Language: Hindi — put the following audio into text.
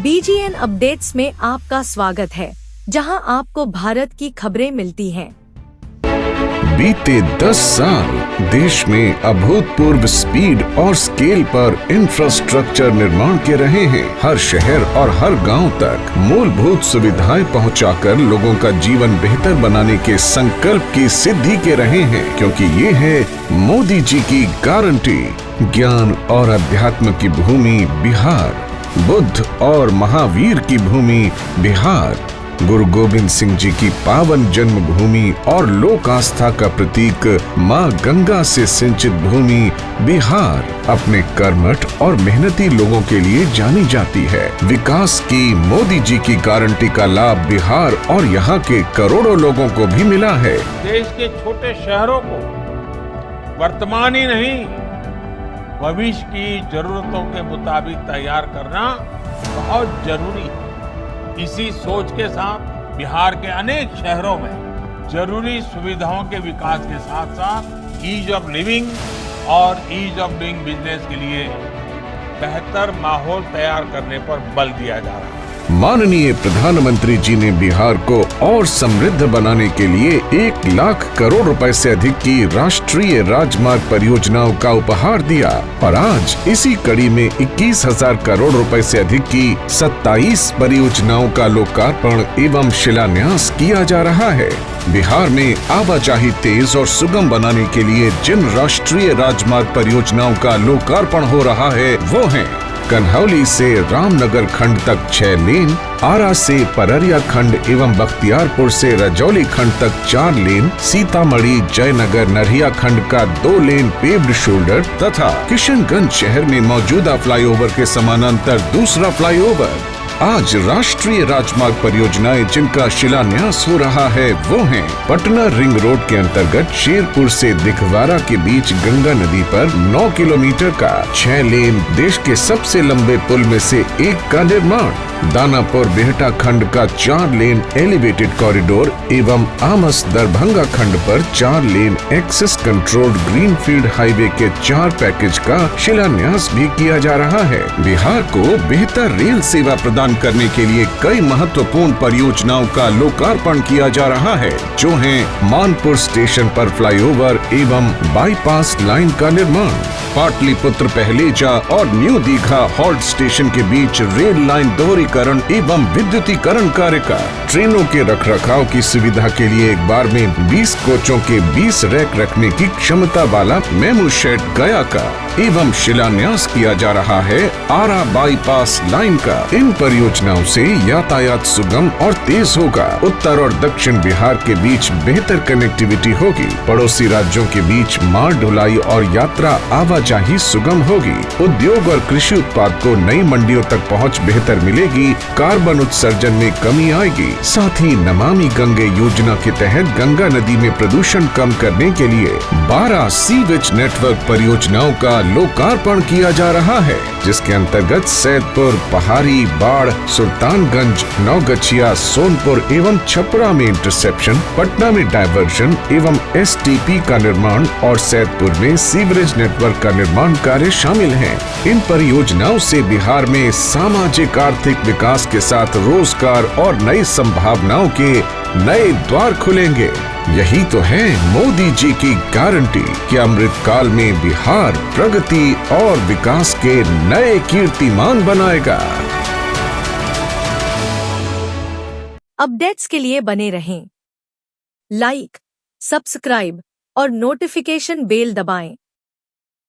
बीजीएन अपडेट्स में आपका स्वागत है, जहां आपको भारत की खबरें मिलती हैं। बीते 10 साल देश में अभूतपूर्व स्पीड और स्केल पर इंफ्रास्ट्रक्चर निर्माण के रहे हैं। हर शहर और हर गांव तक मूलभूत सुविधाएं पहुंचाकर लोगों का जीवन बेहतर बनाने के संकल्प की सिद्धि के रहे हैं, क्योंकि ये है मोदी जी की गारंटी। ज्ञान और अध्यात्म की भूमि बिहार, बुद्ध और महावीर की भूमि बिहार, गुरु गोविंद सिंह जी की पावन जन्मभूमि और लोक आस्था का प्रतीक मां गंगा से सिंचित भूमि बिहार अपने कर्मठ और मेहनती लोगों के लिए जानी जाती है। विकास की मोदी जी की गारंटी का लाभ बिहार और यहाँ के करोड़ों लोगों को भी मिला है। देश के छोटे शहरों को वर्तमान ही नहीं, भविष्य की जरूरतों के मुताबिक तैयार करना बहुत जरूरी है। इसी सोच के साथ बिहार के अनेक शहरों में जरूरी सुविधाओं के विकास के साथ साथ ईज ऑफ लिविंग और ईज ऑफ डूइंग बिजनेस के लिए बेहतर माहौल तैयार करने पर बल दिया जा रहा है। माननीय प्रधानमंत्री जी ने बिहार को और समृद्ध बनाने के लिए 1 लाख करोड़ रुपए से अधिक की राष्ट्रीय राजमार्ग परियोजनाओं का उपहार दिया और आज इसी कड़ी में 21,000 करोड़ रुपए से अधिक की 27 परियोजनाओं का लोकार्पण एवं शिलान्यास किया जा रहा है। बिहार में आवाजाही तेज और सुगम बनाने के लिए जिन राष्ट्रीय राजमार्ग परियोजनाओं का लोकार्पण हो रहा है वो हैं कन्हौली से रामनगर खंड तक 6 लेन, आरा से पररिया खंड एवं बख्तियारपुर से रजौली खंड तक 4 लेन, सीतामढ़ी जयनगर नरहिया खंड का 2 लेन पेव्ड शोल्डर तथा किशनगंज शहर में मौजूदा फ्लाईओवर के समानांतर दूसरा फ्लाईओवर। आज राष्ट्रीय राजमार्ग परियोजनाएं जिनका शिलान्यास हो रहा है वो हैं पटना रिंग रोड के अंतर्गत शेरपुर से दिघवारा के बीच गंगा नदी पर 9 किलोमीटर का 6 लेन देश के सबसे लंबे पुल में से एक का निर्माण, दानापुर बिहटा खंड का 4 लेन एलिवेटेड कॉरिडोर एवं आमस दरभंगा खंड पर 4 lane access controlled greenfield highway के 4 पैकेज का शिलान्यास भी किया जा रहा है। बिहार को बेहतर रेल सेवा प्रदान करने के लिए कई महत्वपूर्ण परियोजनाओं का लोकार्पण किया जा रहा है, जो हैं मानपुर स्टेशन पर फ्लाईओवर एवं बाईपास लाइन का निर्माण, पाटलिपुत्र पहलेजा और न्यू दीघा हॉल्ट स्टेशन के बीच रेल लाइन दोहरीकरण एवं विद्युतीकरण कार्य का, ट्रेनों के रखरखाव की सुविधा के लिए एक बार में 20 कोचों के 20 रैक रखने की क्षमता वाला मेमू शेड गया का एवं शिलान्यास किया जा रहा है आरा बाईपास लाइन का। इन परियोजनाओं से यातायात सुगम और तेज होगा। उत्तर और दक्षिण बिहार के बीच बेहतर कनेक्टिविटी होगी। पड़ोसी राज्यों के बीच माल ढुलाई और यात्रा आवाजाही सुगम होगी। उद्योग और कृषि उत्पाद को नई मंडियों तक पहुंच बेहतर मिलेगी। कार्बन उत्सर्जन में कमी आएगी। साथ ही नमामि गंगे योजना के तहत गंगा नदी में प्रदूषण कम करने के लिए 12 सीवेज नेटवर्क परियोजनाओं का लोकार्पण किया जा रहा है, जिसके अंतर्गत सैदपुर, पहाड़ी, बाढ़, सुल्तानगंज, नौगछिया, सोनपुर एवं छपरा में इंटरसेप्शन, पटना में डायवर्जन एवं एसटीपी का निर्माण और सैदपुर में सीवरेज नेटवर्क का निर्माण कार्य शामिल हैं। इन परियोजनाओं से बिहार में सामाजिक आर्थिक विकास के साथ रोजगार और नई संभावनाओं के नए द्वार खुलेंगे। यही तो है मोदी जी की गारंटी कि अमृत काल में बिहार प्रगति और विकास के नए कीर्तिमान बनाएगा। अपडेट्स के लिए बने रहें। लाइक, सब्सक्राइब और नोटिफिकेशन बेल दबाएं।